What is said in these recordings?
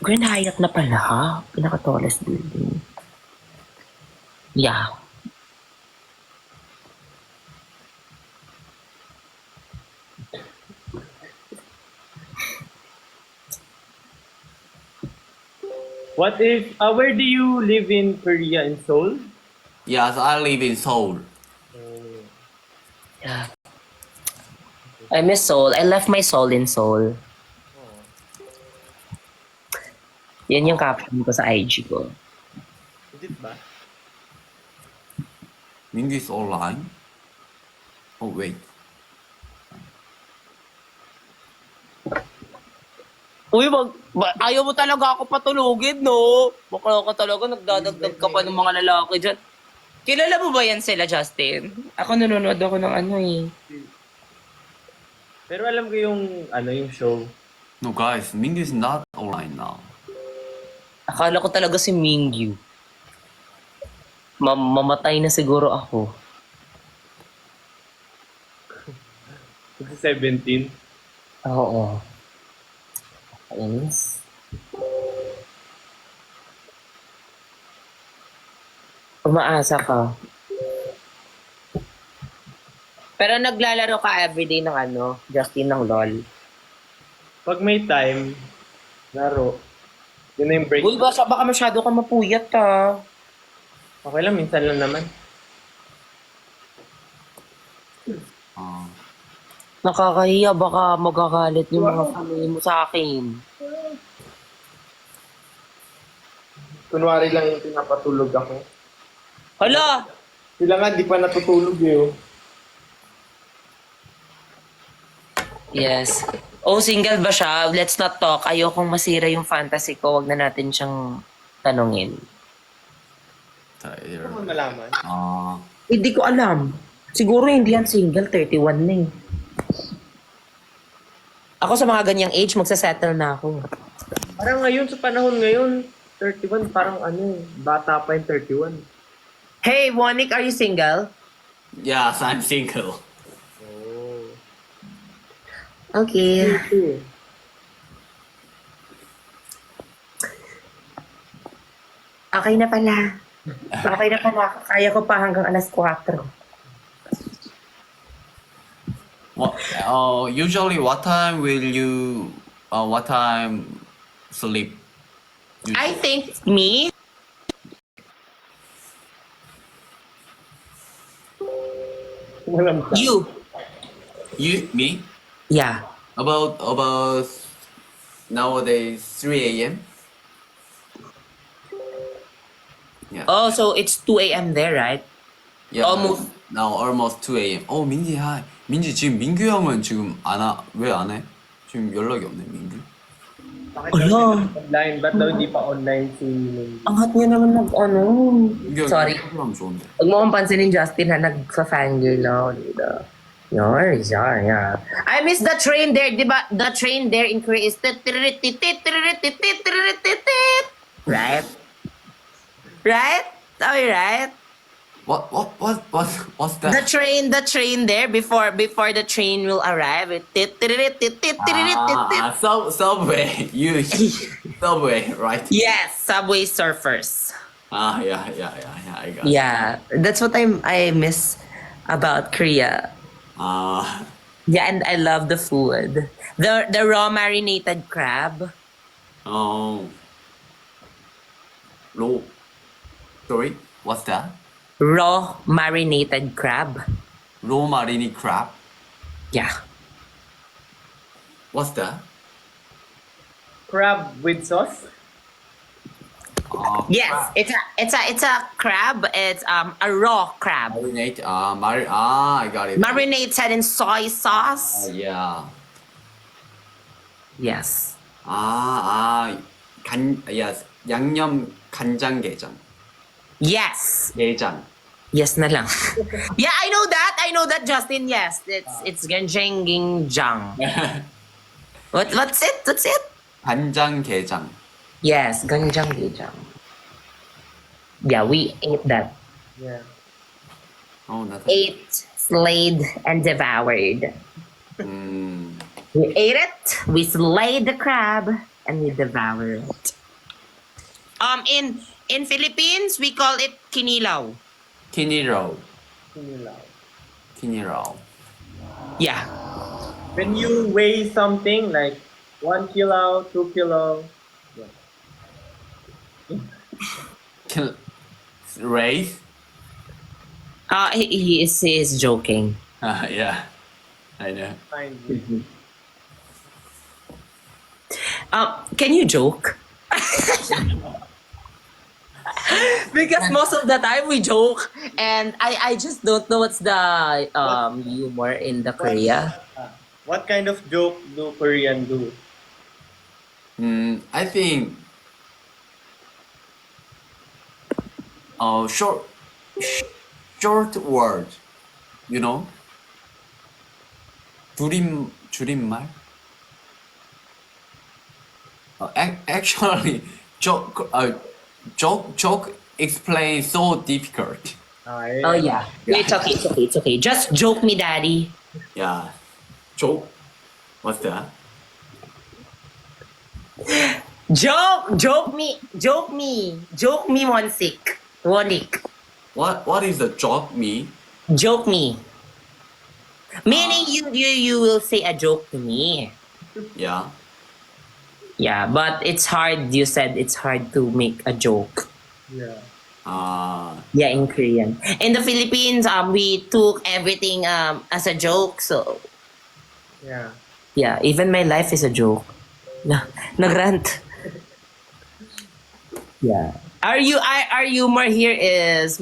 Grand Hyatt na pala, ha? Pinaka-tallest building. Yeah. What if, where do you live in Korea, in Seoul? Yes, I live in Seoul. Yeah. I miss Seoul. I left my soul in Seoul. Yan yung caption ko sa IG ko. Is it ba? Mingy is online. Oh, wait. Uy, ayaw mo talaga ako patulugin, no? Baka ka talaga, nagdadagdag ka pa ng mga lalaki dyan. Kilala mo ba yan sila, Justin? Ako nanonood ako ng ano eh. Pero alam ko yung, yung show. No, guys, Mingy is not online now. Akala ko talaga si Mingyu. Mamatay na siguro ako. 17. Oo. Ayos. Umaasa ka. Pero naglalaro ka everyday ng Justin ng LOL. Pag may time, laro. Yun na yung break. Uy, baka masyado ka mapuyat ka. Okay lang, minsan lang naman. Nakakahiya, baka magagalit yung mga family mo sa akin. Kunwari lang yung pinapatulog ako. Hala! Sila nga, di pa natutulog yun. Yes. Oh, single ba siya? Let's not talk. Ayokong masira yung fantasy ko. Wag na natin siyang tanungin. Ano mo malaman? Hindi ko alam. Siguro hindi yan single. 31 na eh. Ako sa mga ganyang age, magsasettle na ako. Parang ngayon, sa panahon ngayon, 31, parang bata pa yung 31. Hey, Monik, are you single? Yes, I'm single. Okay. Okay na pala. Okay na pala. Kaya ko pa hanggang alas 4. Usually, what time will you? What time sleep? I think me, Walang you. You, me? Yeah. About nowadays 3 a.m. Yeah. Oh, so it's 2 a.m. there, right? Yeah. almost. Now almost 2 a.m. 민지 hi. 민지 지금 민규 형은 지금 왜 안 해? 지금 연락이 없네 민규. Bakit Ala. daw hindi online? Ba't daw hindi pa online si... Ang hot niya naman 민규 형 Sorry. 하면 좋은데. Huwag mo akong pansinin, Justin, ha? Nagsa-fangirl ako dito. Yeah. I miss the train there, di ba? The train there in Korea is right? Right? Are we right? What's that? The train there before the train will arrive. Subway. You Subway, right? Yes, Subway Surfers. Yeah. I got it. Yeah, that's what I miss about Korea. Yeah, and I love the food. The raw marinated crab. Raw. Sorry, what's that? Raw marinated crab. Raw marini crab. Yeah. What's that? Crab with sauce? Yes, it's a crab. It's a raw crab. Marinate. I got it. Marinated in soy sauce. Yeah. Yes. Yes. 양념 간장게장. Yes. 게장. Yes na lang. Yeah, I know that, Justin. Yes, it's ganjang. What's it? 간장게장. Yes, ganjang. Yeah, we ate that. Yeah. Oh, that's. Ate, slayed, and devoured. We ate it. We slayed the crab. and we devour it. In Philippines, we call it kinilaw. Kiniro. Sinilaw. Kiniro. Yeah. When you weigh something like 1 kilo, 2 kilo, Can raise? He is joking. Yeah. I know. fine. weight. Can you joke? Because most of the time we joke, and I just don't know what's the humor in the Korea. What kind of joke do Korean do? I think short word, you know? 줄임말? Actually, joke explain so difficult. Oh yeah. It's okay, it's okay, it's okay. Just joke me, daddy. Yeah. Joke? What's that? Joke me one sick. One ick. What is the joke mean? Joke me. Meaning you will say a joke to me. Yeah. Yeah, but it's hard. You said it's hard to make a joke. Yeah. Yeah, in Korean. In the Philippines, we took everything as a joke. So Yeah. yeah, even my life is a joke. Nagrant. Yeah. Our humor here is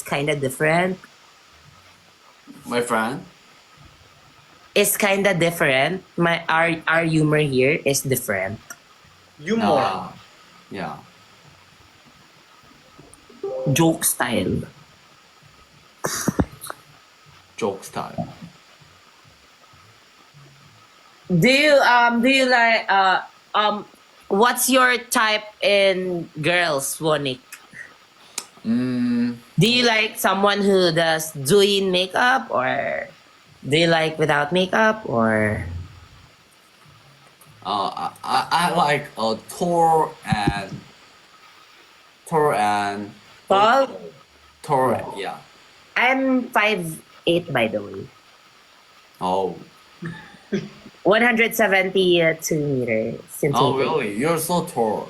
kind of different. My friend? It's kind of different. Our humor here is different. Humor. Yeah. Joke style. Joke style. Do you like what's your type in girls, Wonik? Do you like someone who does doing makeup, or do you like without makeup, or I like tall and tall? tall. Yeah. I'm 5'8", by the way. Oh. 172 meters. Oh really? You're so tall.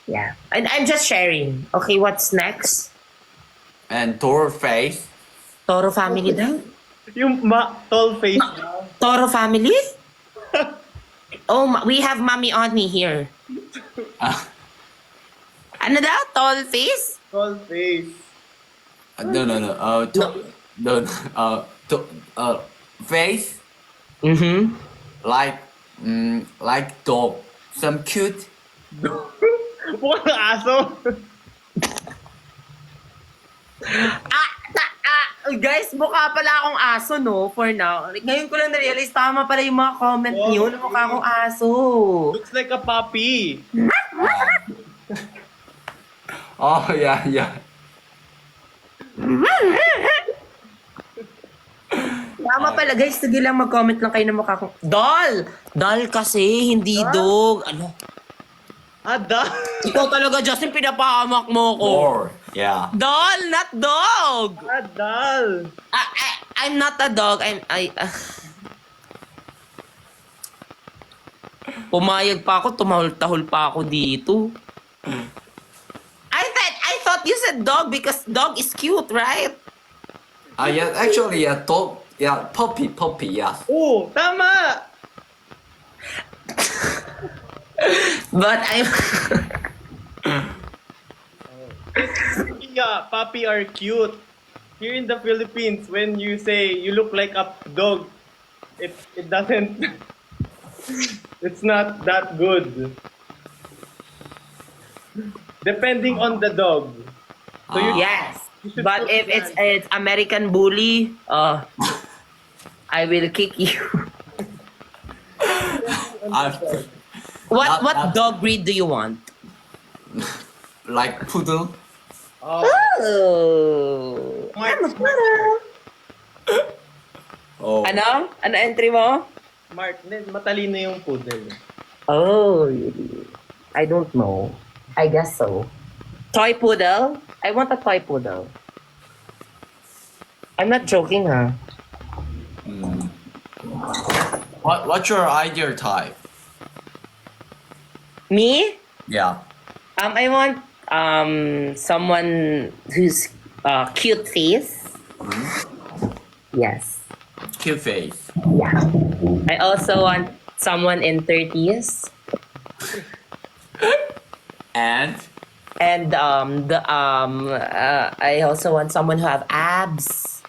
Yeah. And I'm just sharing. Okay, what's next? And tall face. Toro family daw? Yung tall face. Toro family? Oh, we have mommy on me here. Ano daw? Tall face? Tall face. No. No. Face Mm-hmm. like dog. Some cute. Mukhang aso. Guys, mukha pala akong aso, no? For now. Like, ngayon ko lang na-realize, tama pala yung mga comment niyo na mukha akong aso. Looks like a puppy. Oh yeah. Tama pala, guys. Sige lang, mag-comment lang kayo na mukha akong... Doll! Doll kasi, hindi dog. Ano? Ada. Ikaw talaga, Justin, pinapahamak mo ko. Or yeah. Doll, not dog! Adal. I'm not a dog. Pumayag pa ako, tumahol-tahol pa ako dito. I thought you said dog because dog is cute, right? Yeah. Actually, yeah. Dog. Yeah. Puppy. Yeah. Oh, tama. But I'm... Yeah, puppy are cute. Here in the Philippines, when you say you look like a dog, it doesn't. It's not that good. Depending on the dog. So you Yes. should But put if that. it's American Bully, I will kick you. What Not- dog breed do you want? Like poodle. Oh, Oh. smart, Oh. Ano? Ano entry mo? smart. Matalino yung poodle. Oh, really? I don't know. I guess so. Toy poodle? I want a toy poodle. I'm not joking, huh? What's your ideal type? Me? Yeah. I want someone who's cute face. Yes. Cute face. Yeah. I also want someone in 30s. And And I also want someone who have abs.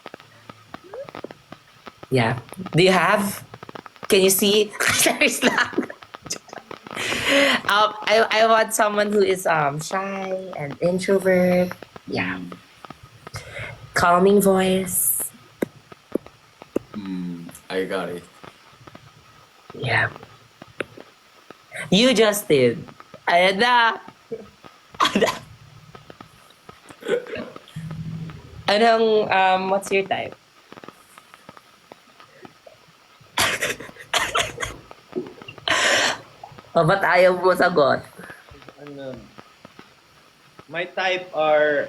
Yeah. Do you have? Can you see? There's lang. I want someone who is shy and introvert. Yeah. Calming voice. I got it. Yeah. You just did. Ayan na. Anong, what's your type? O, ba't ayaw mo sagot? Ano, my type are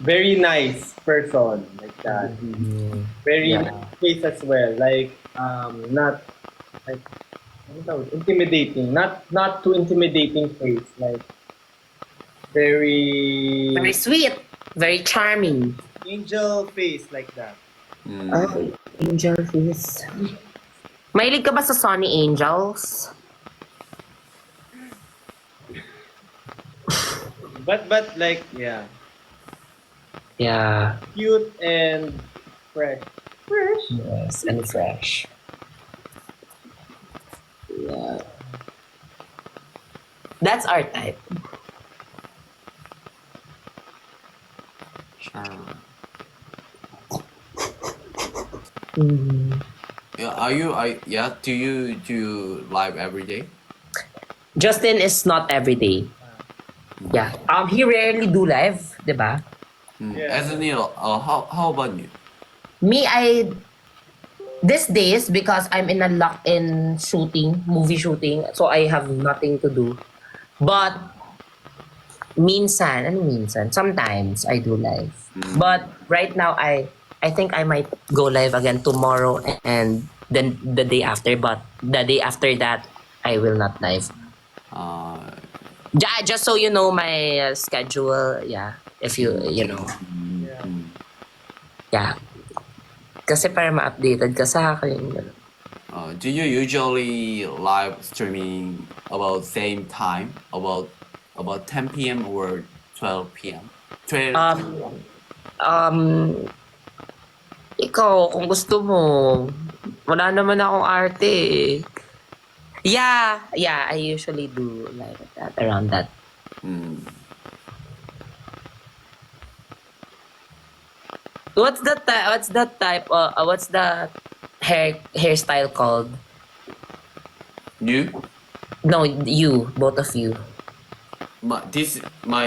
very nice person like that. Very Yeah. nice face as well. Like not like ano tawag, intimidating. Not too intimidating face. Like very Very sweet. Very charming. angel face like that. Oh, angel face. Mahilig ka ba sa Sonny Angels? But like yeah, Yeah. cute and fresh. Yes, and fresh. Yeah. That's our type. Yeah, do you do live every day? Justin is not every day. Yeah. He rarely do live, di ba? Yeah. As a Neil, how about you? Me, these days, because I'm in a lock-in shooting, movie shooting, so I have nothing to do. But, sometimes I do live. But right now, I think I might go live again tomorrow and then the day after. But the day after that, I will not live. Just so you know my schedule, yeah. If you know, Yeah. yeah. Kasi para ma-updated ka sa akin. Do you usually live streaming about same time, about 10 p.m. or 12 p.m.? 12. Ikaw, kung gusto mo, wala naman akong arte eh. Yeah, I usually do like that, around that. What's the type, what's the hairstyle called? You? No, you, both of you. My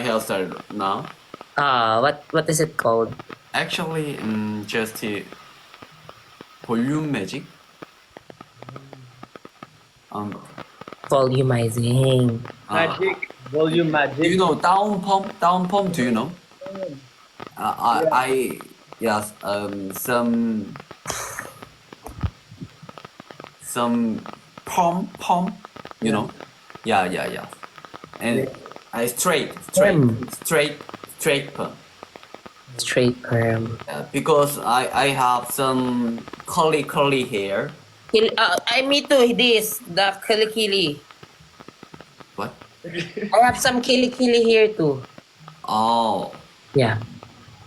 hairstyle now. What is it called? Actually, just volume magic. Volumizing. Magic, volume Do magic. you know down pump? Down pump, do you know? Yes, some pump, you know? Yeah. And I straight Perm. pump. Straight perm. Because I have some curly hair. Me too, the kilikili. What? I have some kilikili here too. Oh, Yeah.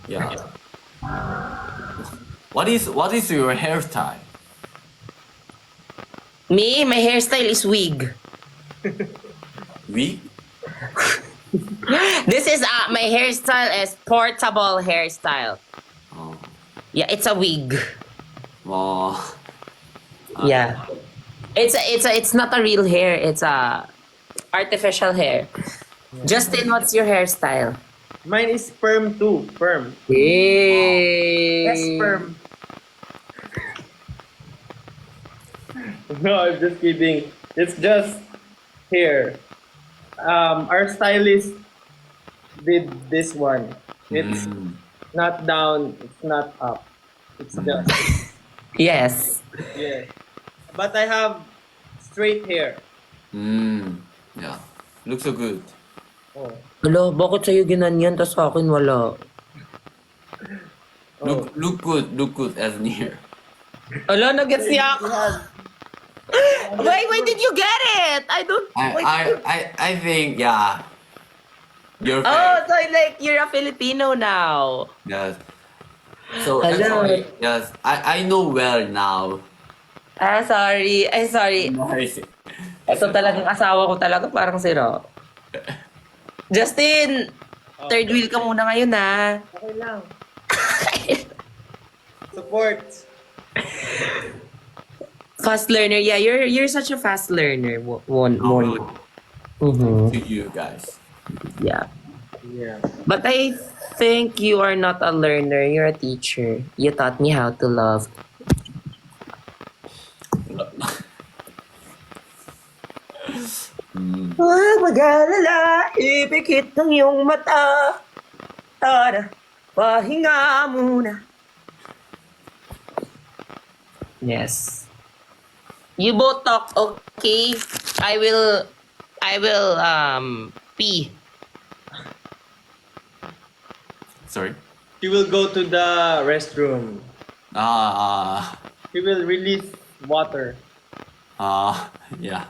yeah. What is your hairstyle? Me, my hairstyle is wig. Wig? This is my hairstyle is portable hairstyle. Oh. Yeah, it's a wig. Oh. Yeah. It's not a real hair, it's a artificial hair. Justin, what's your hairstyle? Mine is perm too. Perm. Hey. Yes, perm. No, I'm just kidding. It's just here. Our stylist did this one. It's Mm. not down, it's not up. It's just Yes. yeah. But I have straight hair. Yeah. Looks so good. Oh. Alo, bakit sa'yo ginanyan, tas sa akin wala? Oh. Look good as near. Alo, nag-gets niya ako. You have Why did you get it? I don't... why did you- I think yeah. Your Oh, face. so like, you're a Filipino now. Yes. So Hello. actually, yes, I know well now. Ah, sorry. Ay, sorry. Nice. Ito talagang asawa ko talaga, parang siro. Justin! Third wheel ka muna ngayon, ha? okay lang. Support. Fast learner. Yeah, you're such a fast learner. One. To you guys. Yeah. Yeah. But I think you are not a learner. You're a teacher. You taught me how to love. Huwag mag-alala, ipikit ng iyong mata. Tara, pahinga muna. Yes. You both talk, okay? I will pee. Sorry. She will go to the restroom. She will release water. Yeah.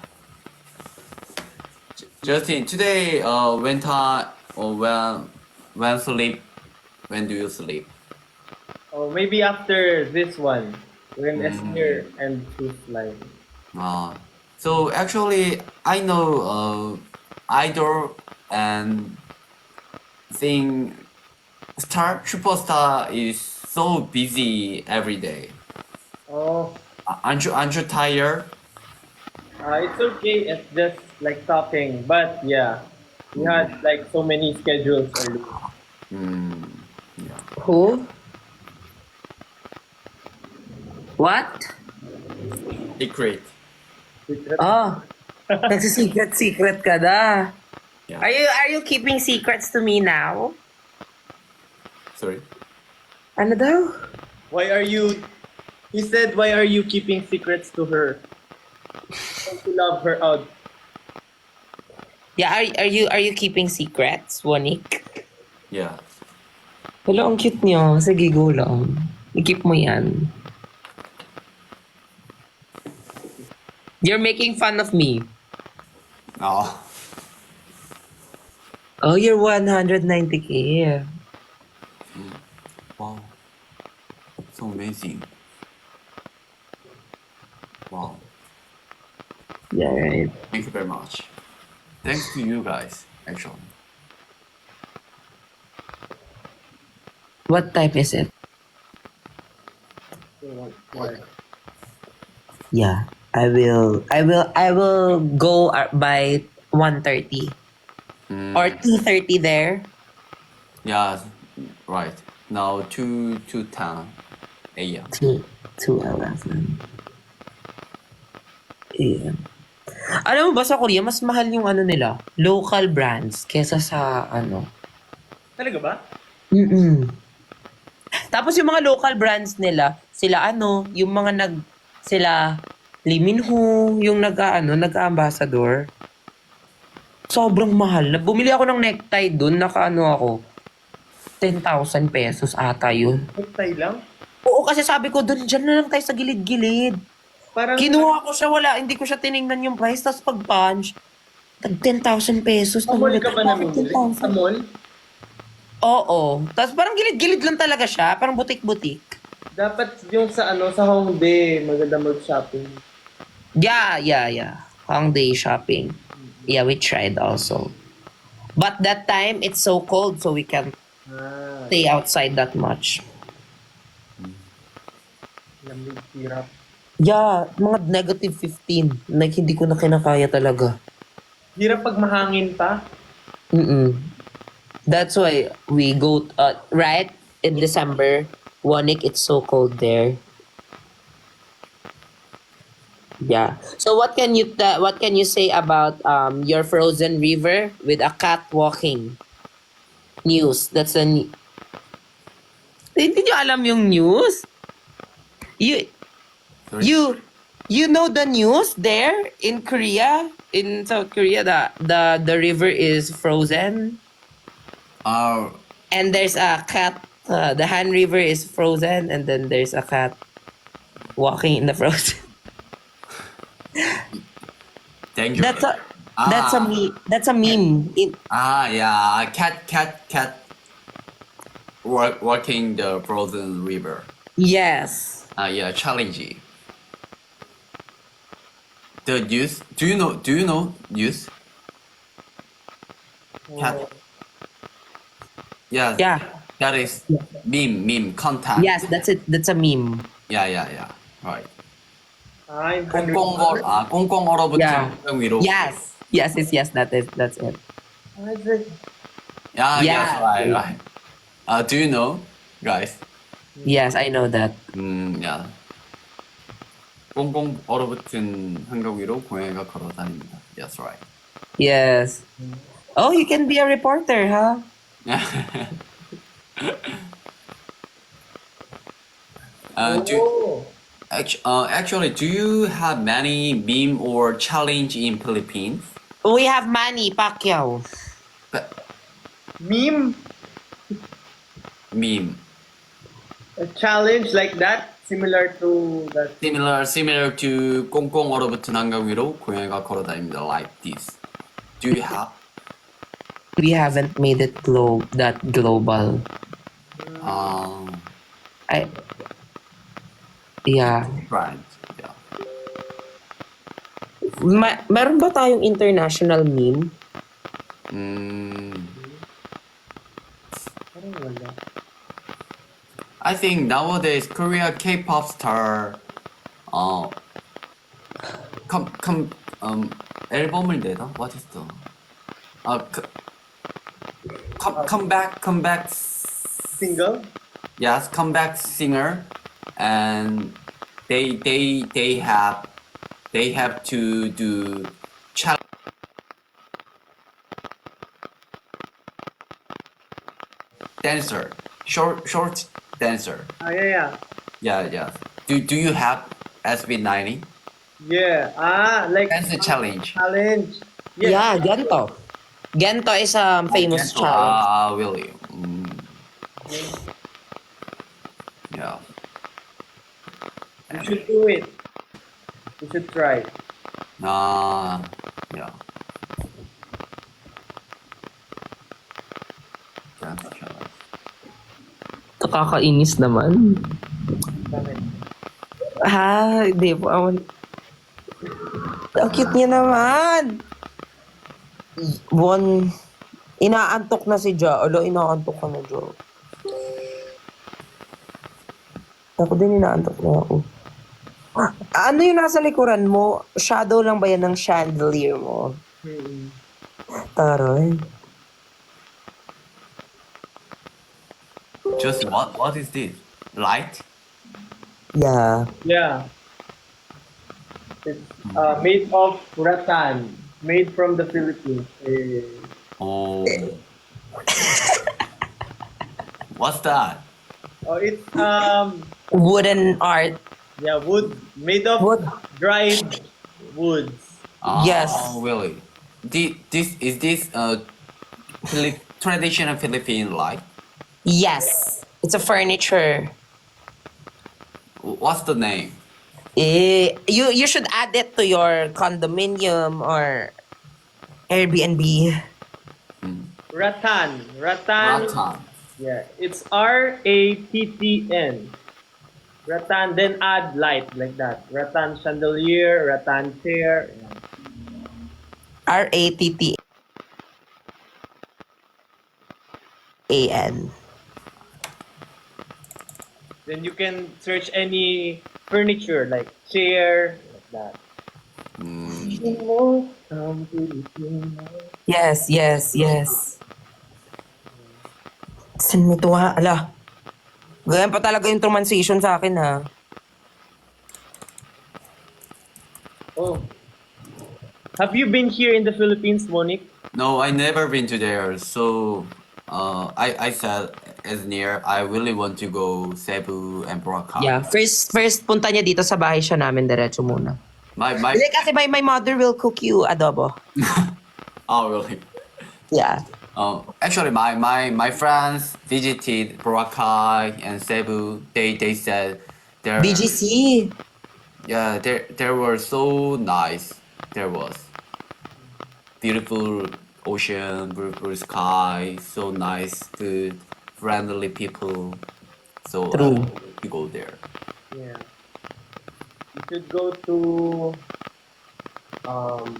Justin, today, when time or when sleep, when do you sleep? Oh, maybe after this one, when Esmir and she's like, So actually, I know idol and thing superstar is so busy every day. oh, Aren't you tired? it's okay. It's just like talking. But yeah, we had like so many schedules earlier. Yeah. Who? What? Secret. Oh, nagsisecret ka na. Yeah. Are you keeping secrets to me now? Sorry. Ano daw? Why are you? He said, why are you keeping secrets to her? Want to love her out. Yeah, are you keeping secrets, Wanik? Yeah. Wala, ang cute niya. Sige, go lang. I-keep mo yan. You're making fun of me. Oh. Oh, you're 190K. Wow. So amazing. Wow. Yeah, right. Thank you very much. Thanks to you guys, actually. What type is it? Why? Yeah, I will go by 1:30 or 2:30 there. Yeah, right. Now 2:10 a.m. 2:11 a.m. Alam mo ba sa Korea, mas mahal yung ano nila, local brands, kesa sa ano. Talaga ba? Tapos yung mga local brands nila, sila ano, yung mga sila Lee Min-ho, yung nag-ambassador. Sobrang mahal. Bumili ako ng necktie dun, ako, 10,000 pesos ata yun. Necktie lang? Oo, kasi sabi ko, dyan na lang tayo sa gilid-gilid. Parang Kinuha ko siya, hindi ko siya tiningnan yung price, tapos pag-punch, tag 10,000 pesos. sa mall ka ba Bakit namimili? 10,000? Sa mall? Oo. Tapos parang gilid-gilid lang talaga siya, parang butik-butik. Dapat yung sa sa Hongdae, maganda mag-shopping. Yeah. Hongdae shopping. Yeah, we tried also. But that time, it's so cold, so we can't Ah, stay outside that much. lamig, hirap. Yeah, mga -15. Like, hindi ko na kinakaya talaga. Hirap pag mahangin pa. That's why we go, right? In December, Wanik, it's so cold there. Yeah. So what can you say about your frozen river with a cat walking news? That's a Hindi nyo alam yung news? You Sorry. you you know the news there in Korea, in South Korea, the river is frozen Uh, and there's a cat. The Han River is frozen and then there's a cat walking in the frozen. dangerous. That's a that's a Ah, meme. That's a meme. yeah. Cat walking the frozen river. Yes. Yeah, challenging. The news. Do you know news? Cat. Yeah. Yeah. That is meme content. Yes, that's it. That's a meme. Yeah. Right. I'm 꽁꽁 얼어붙은 Yeah. 땅 위로. Yes. That's it. Yeah, Yeah. right. Do you know, guys? Yes, I know that. Yeah. 꽁꽁 얼어붙은 한강 위로 고양이가 걸어 다닙니다. That's right. Yes. Oh, you can be a reporter, huh? Actually, do you have many meme or challenge in Philippines? We have Manny Pacquiao. Meme, Meme. a challenge like that, similar to that. Similar to 꽁꽁 얼어붙은 한강 위로 고양이가 걸어 다닙니다. Like this. Do you have? We haven't made it that global. I Yeah. Right. Yeah. Meron ba tayong international meme? I think nowadays Korea K-pop star 앨범을 내다. What is the comeback Single? yes, comeback singer, and they have to do challenge. Dancer, short dancer. Yeah. Yeah. Do you have SB90? Yeah. Like Dance challenge. challenge. Yeah, Gento. Gento is a famous challenge. Really? Yeah. You should do it. You should try. Yeah. Dance challenge. Ito kakainis naman. Bakit? Hindi po. Ang cute niya naman. Inaantok na si Ja. Inaantok ka na, Ja. Ako din inaantok na ako. Ano yung nasa likuran mo? Shadow lang ba yan ng chandelier mo? Taray. Just what is this? Light? Yeah. Yeah. It's made of rattan. Made from the Philippines. Oh. What's that? Oh, it's Wooden art. yeah, wood made of Wood. dried woods. Yes. Really? Is this traditional Philippine light? Yes. It's a furniture. What's the name? You should add it to your condominium or Airbnb. Rattan. Rattan. Yeah, it's RATTN. Rattan, then add light like that. Rattan chandelier, rattan chair. Yeah. RATTAN. Then you can search any furniture like chair, like that. Yes. Saan mo ito ha? Ala. Ganyan pa talaga yung transition sa akin ha. Oh. Have you been here in the Philippines, Monique? No, I never been to there. So, I said as near. I really want to go Cebu and Yeah, Boracay. first punta niya dito sa bahay siya namin diretso muna. My. Hindi kasi my mother will cook you adobo. Oh really? Yeah. Actually, my friends visited Boracay and Cebu. They said there. BGC. Yeah, there were so nice. There was beautiful ocean, beautiful sky, so nice, good, friendly people. So True. you go there. Yeah. You should go to um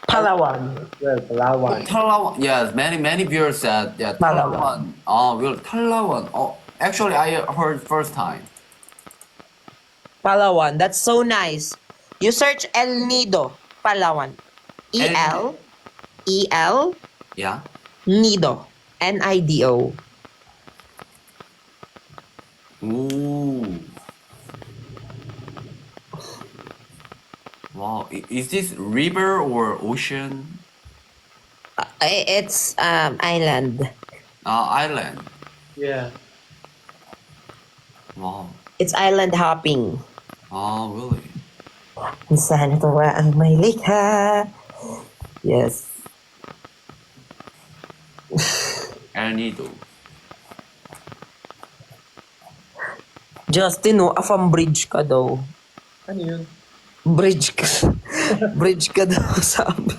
Palawan. well, Palawan. Palawan. Yes, many viewers said yeah, Palawan. Palawan. Oh, really? Palawan. Oh, actually, I heard first time. Palawan. That's so nice. You search El Nido, Palawan. E-L Yeah. Nido. Nido. Ooh. Wow. Is this river or ocean? It's island. Island. Yeah. Wow. It's island hopping. Oh, really? Kung saan tuwa ang may likha. Yes. El Nido. Justin, no, afam bridge ka daw. Ano yun? Bridge ka. Bridge ka daw, sabi.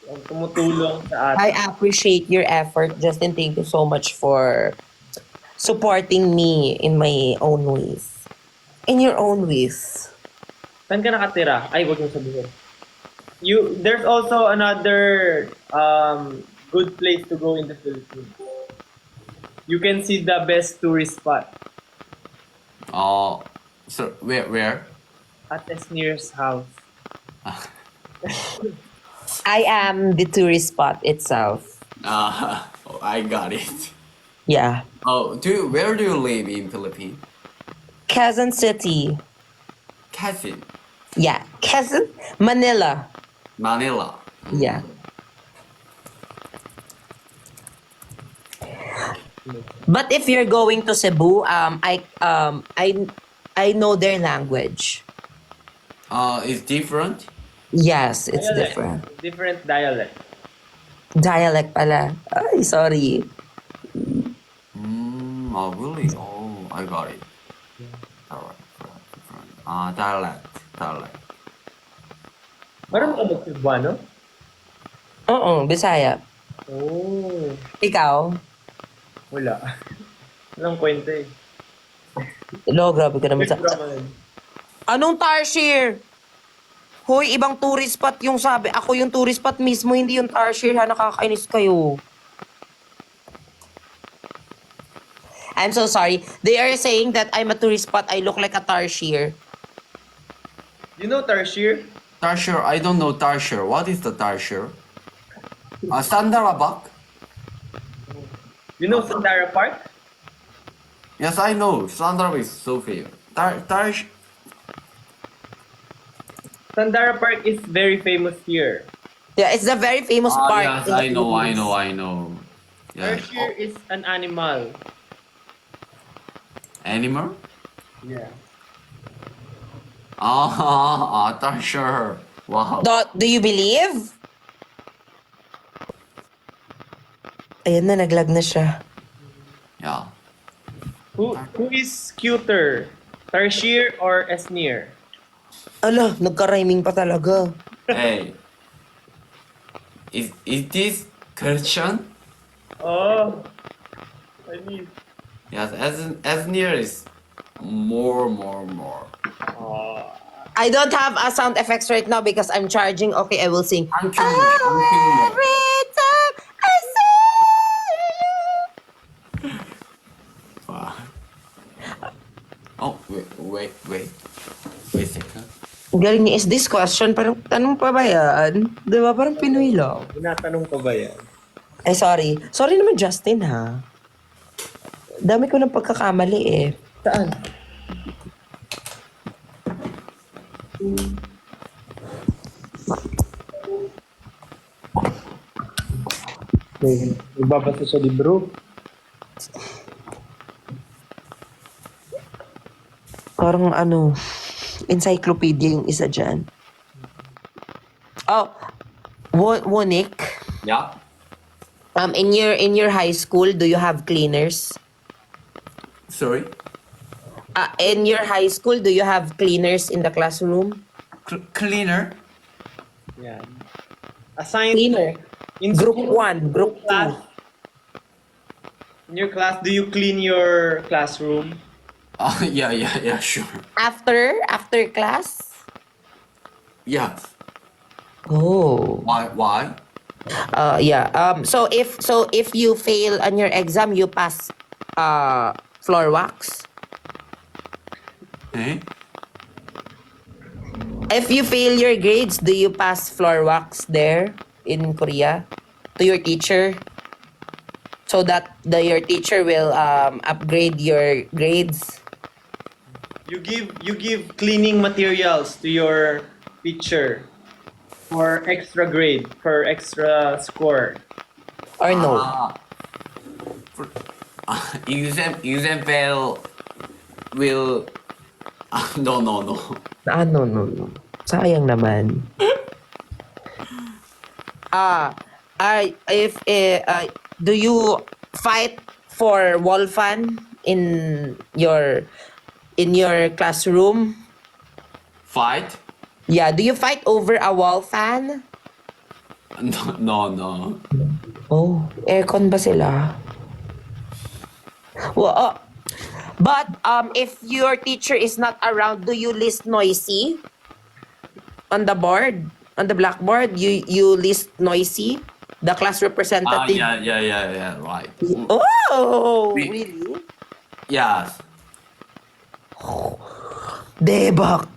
Ang tumutulong sa I atin. appreciate your effort, Justin. Thank you so much for supporting me in my own ways. In your own ways. Saan ka nakatira? Ay, wag mong sabihin. There's also another good place to go in the Philippines. You can see the best tourist spot So where? at Esnir's house. I am the tourist spot itself. Oh, I got it. Yeah. Oh, where do you live in Philippines? Quezon City. Quezon, Yeah. Quezon? Manila. Manila. Yeah. But if you're going to Cebu, I know their language. It's different. Yes, it's Dialect. different. Different dialect. Dialect pala. Ay, sorry. Oh, really? Oh, I got it. Alright, different. Dialect. Parang ka mag-Cebuano? Oo, Bisaya. Oh, Ikaw? wala. Walang kwenta eh. Lo, grabe ka naman sa... Raman. Anong Tarsier? Hoy, ibang tourist spot yung sabi. Ako yung tourist spot mismo, hindi yung Tarsier ha. Nakakainis kayo. I'm so sorry. They are saying that I'm a tourist spot. I look like a Tarsier. You know Tarsier? Tarsier, I don't know Tarsier. What is the Tarsier? Sandarabak? You know Sandara Park? Yes, I know. Sandarabak is so famous. Sandara Park is very famous here. Yeah, it's the very famous park. Yes, in the I know. Philippines. Yes. Tarsier is an animal. Animal? Yeah. Tarsier. Wow. Do you believe? Ayan na, naglag na siya. Yeah. Who is cuter? Tarsier or Esnir? Ala, nagka-rhyming pa talaga. Hey. Is this Christian? Oh, I need. Yes, as near is more. I don't have a sound effects right now because I'm charging. Okay, I will sing. I'm killing more. Every time I see you. Wow. Oh, wait a second. Ang galing ni is this question. Parang tanong pa ba yan? Di ba? Parang Pinoy lang. Tinatanong ko ba yan? Ay, sorry. Sorry naman, Justin, ha? Dami ko ng pagkakamali, eh. Saan? Nagbabasa sa libro. Parang encyclopedia yung isa dyan. Oh, Wonik, Yeah. in your high school, do you have cleaners? Sorry. In your high school, do you have cleaners in the classroom? Cleaner. Yeah. Assigned Cleaner. in Group school, 1, Group 2. class. In your class, do you clean your classroom? Yeah, sure. After class? Yeah. Oh. Why? Yeah. So if you fail on your exam, you pass floor wax. Eh? If you fail your grades, do you pass floor wax there in Korea to your teacher? So that your teacher will upgrade your grades. You give cleaning materials to your teacher for extra grade, for extra score. Or no? For, exam fail will. No. No. No. Sayang naman. Do you fight for wall fan in your classroom? Fight? Yeah, do you fight over a wall fan? No. Oh, aircon ba sila? Well, but if your teacher is not around, do you list noisy on the board, on the blackboard? You list noisy, the class representative. Yeah. Right. Oh, We- really? Yes. Debak.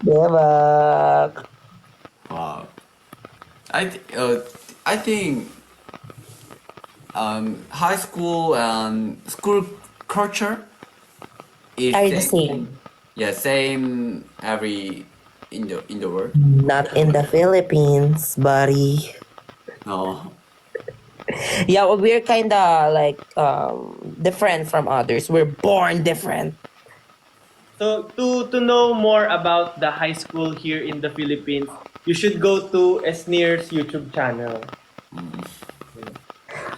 Debak. Wow. I think high school and school culture is Are the same. Yeah, same every in the world. Not in the Philippines, buddy. No. Yeah, well, we're kind of like different from others. We're born different. So to know more about the high school here in the Philippines, you should go to Esnir's YouTube channel.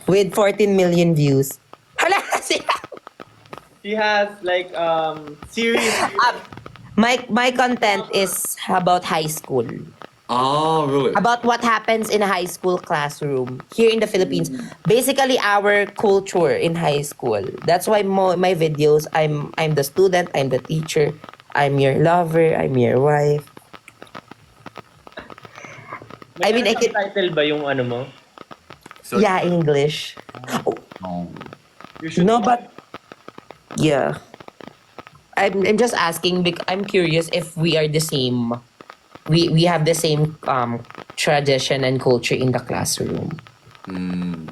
With 14 million views. Hala, sila. She has like series. My content is about high school. Oh, really? About what happens in a high school classroom here in the Philippines. Basically, our culture in high school. That's why my videos, I'm the student, I'm the teacher, I'm your lover, I'm your wife. I mean, I can... title ba yung ano mo? So, Yeah, English. No. You should No, but yeah. I'm just asking because I'm curious if we are the same. We have the same tradition and culture in the classroom. Mm.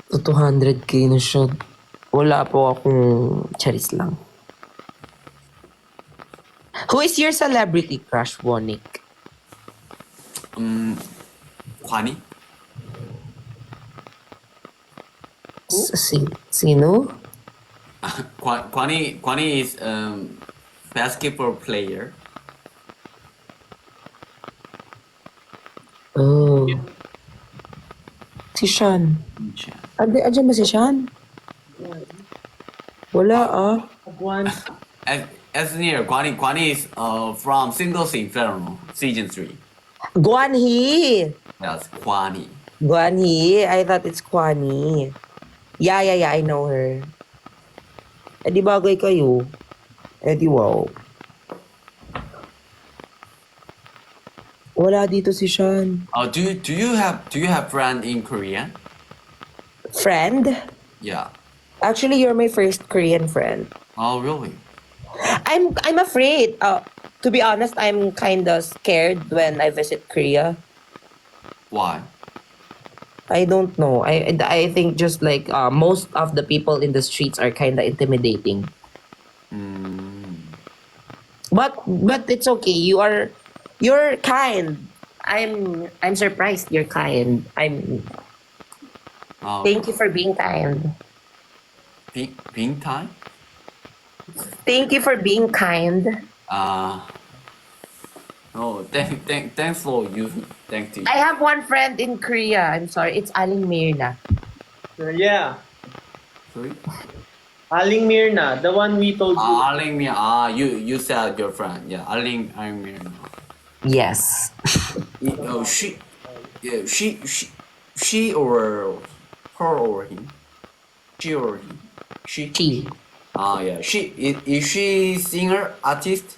So 200K na siya. Wala po akong charis lang. Who is your celebrity crush, Wonik? Kwani? Sino? Kwani is basketball player. Oh. Si Sean. Andiyan ba si Sean? Wala one. As near Kwani is from Single Scene Inferno season 3. Guan Hee. That's Kwani. Guan Hee. I thought it's Kwani. Yeah. I know her. Eh di bagay kayo. Eh di wow. Wala dito si Sean. Do you have friend in Korea? Friend? Yeah. Actually, you're my first Korean friend. Oh, really? I'm afraid. To be honest, I'm kind of scared when I visit Korea. Why? I don't know. I think just like most of the people in the streets are kind of intimidating. But it's okay. You're kind. I'm surprised you're kind. Oh, Thank you for being kind. being time? Thank you for being kind. Uh, oh, thanks for you. Thank you. I have one friend in Korea. I'm sorry. It's Aling Mirna. So, yeah. Sorry. Aling Mirna, the one we told you. Aling me. You said your friend. Yeah, Aling me. Yes. Oh, yeah, she or her or him. She or him. She. She. Yeah. Is she singer artist?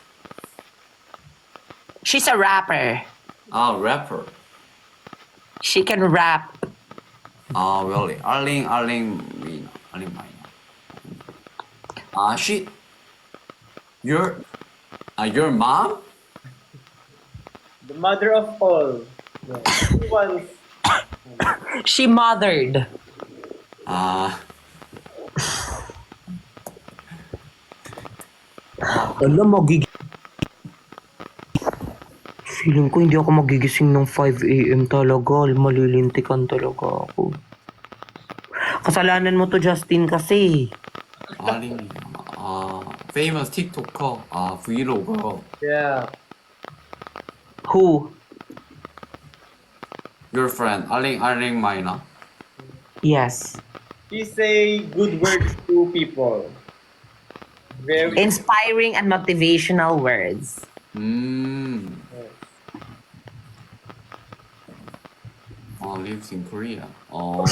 She's a rapper. Rapper. She can rap. Really? Arling Mina. She. Your. Your mom? The mother of all. Yeah. She once. She mothered. Ah. Alam, feeling ko hindi ako magigising ng 5 a.m. talaga. Malilintikan talaga ako. Kasalanan mo to, Justin, kasi. Arling. Famous TikToker. Vlogger. Yeah. Who? Your friend Arling Mina. Yes. She say good words to people. Very. Inspiring and motivational words. Lives in Korea. Oh.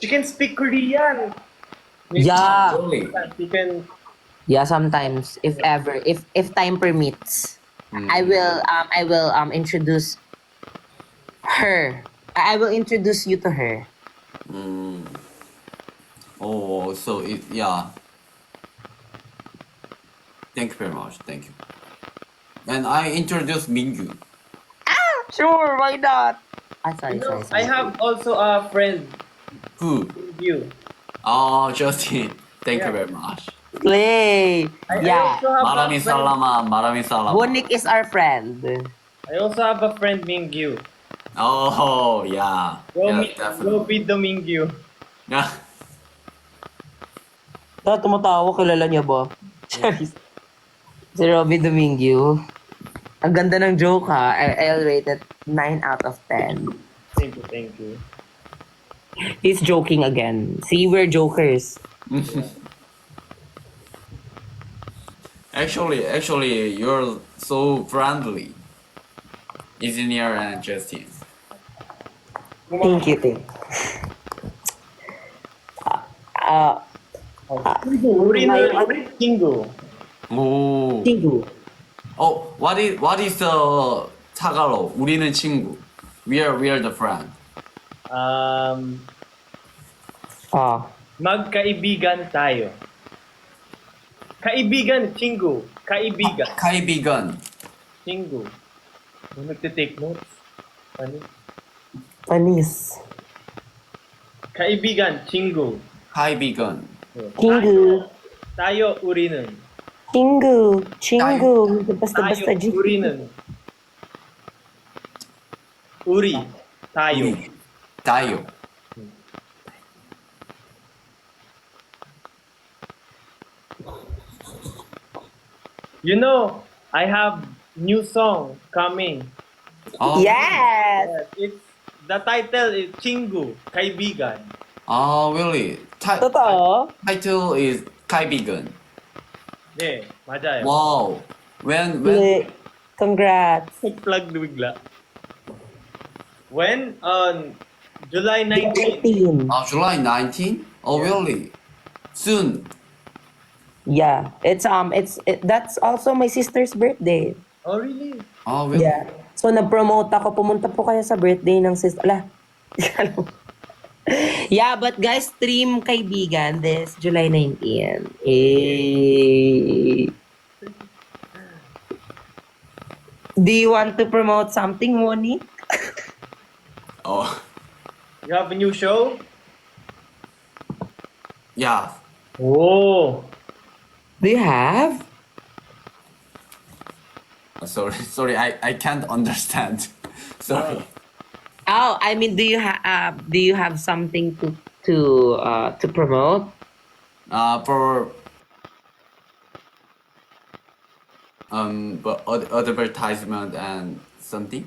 She can speak Korean. Yeah. Really? She can. Yeah, sometimes, if ever, if time permits, I will introduce her. I will introduce you to her. Oh, so yeah. Thank you very much. Thank you. And I introduced Mingyu. Sure, why not? Sorry, You know, sorry. I have also a friend. Who? You. Justin. Thank you Yeah. very much. Clay. I Yeah. also have a Marami friend. salamat. Marami salamat. Bunik is our friend. I also have a friend Mingyu. Oh, yeah. Yeah, Go definitely. beat the Mingyu. Yeah. Tumatawa, kilala niya ba? Si Robby Domingue. Ang ganda ng joke ha. I'll rate it 9 out of 10. Thank you, thank you. He's joking again. See, we're jokers. Actually, you're so friendly. Engineer and Justin. Thank you, thank Kingo. 오. you. What is the Tagalog? 우리는 친구. We are the friend. Magkaibigan tayo. Kaibigan, chingu. Kaibigan, Kaibigan. chingu. Kung nagtitake notes. Ano? Panis. Kaibigan, chingu. Kaibigan. Kingu. Tayo, urinan. Kingu. Chingu. Basta-basta Tayo, urinan. Uri. Tayo. 우리. tayo. You know, I have new song coming. Oh. Yes! Yes, it's the title is Chingu, Kaibigan. Oh, really? Totoo? Title is Kaibigan. Yeah, 맞아요. Wow. When Congrats. Plug bigla. When on July 19th. 18. July 19? Oh, really? Soon. Yeah. That's also my sister's birthday. Oh, really? Oh, really? Yeah. So, nag-promote ako. Pumunta po kayo sa birthday ng sister. Yeah, but guys, stream Kaibigan this July 19. Do you want to promote something, Moni? Oh, You have a new show? yeah. Oh, Do you have? Sorry, I can't understand. Sorry. Oh, I mean, do you have something to promote? For but advertisement and something.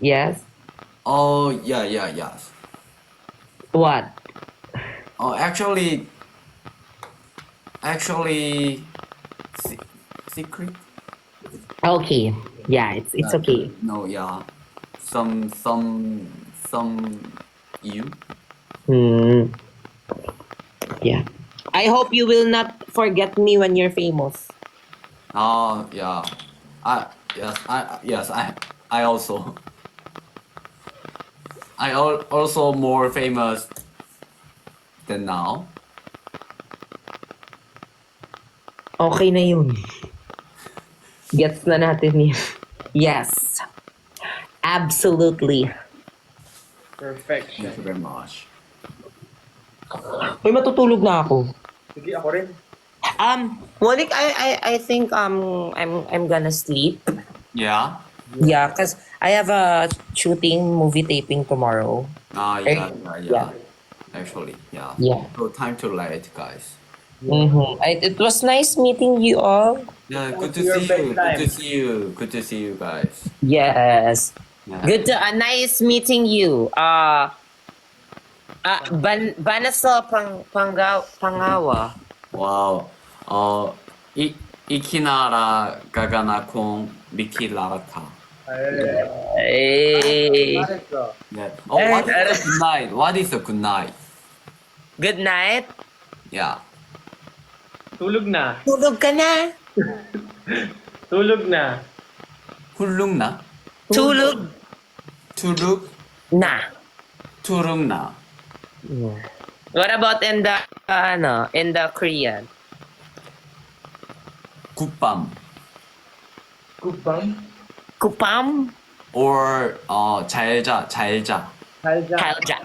Yes. Oh yeah, yes. What? Oh, actually, se- secret. Okay. Yeah, it's okay. No, yeah. Some you. Hmm. Yeah. I hope you will not forget me when you're famous. Oh yeah. I also also more famous than now. Okay na yun. Gets na natin yun. Yes. Absolutely. Perfection. Thank you very much. Uy, matutulog na ako. Sige, ako rin. Monik, I think I'm gonna sleep. Yeah. Yeah, cause I have a shooting movie taping tomorrow. Yeah. Actually, yeah. Yeah. So time to late, guys. Mm-hmm. It was nice meeting you all. Yeah, good to to your see you. Good bedtime. to see you. Good to see you guys. Yes. Yeah. Good. Nice meeting you. Vanessa Pangawa. Wow. Ikinara gagana con Vicky Larata. Hey. Mariko. Yeah. Oh, what is a good night? What is a good night? Good night. Yeah. Tulog na. Tulog ka na. Tulog na. Hulung na? Tulog Tulug? na. Tulung na. What about in the in the Korean? Kupam. Kupang. Kupam? Or 잘자. Halja. Kalja.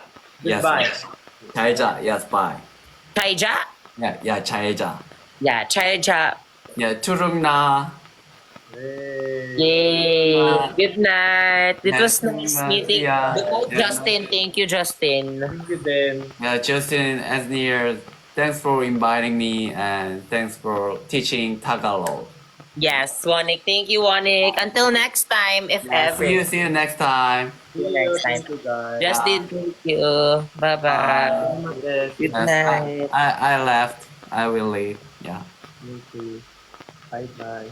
Goodbye. Yes. 잘자. Yes, bye. Taija? Yeah, 잘자. Yeah, Chaija. Yeah, tulung na. Hey. Yay. Good night. It was nice meeting. Yeah. Good night, Justin. Thank you, Justin. Thank you then. Yeah, Justin Asnier, thanks for inviting me and thanks for teaching Tagalog. Yes, Wanik. Thank you, Wanik. Until next time, if ever. See you next time. See you next time. Thank you guys. Justin, thank you. Bye-bye. Yes, Good Yes, night. I left. I will leave. Yeah. me too. Bye-bye.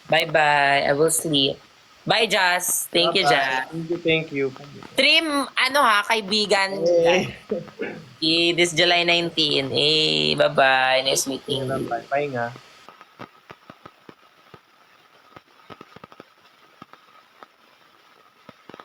Bye-bye. I will sleep. Bye, Jazz. Thank you, Jazz. Thank you. Trim, kaibigan. Hey. This July 19. Bye-bye. Nice meeting you. Bye. Bye nga.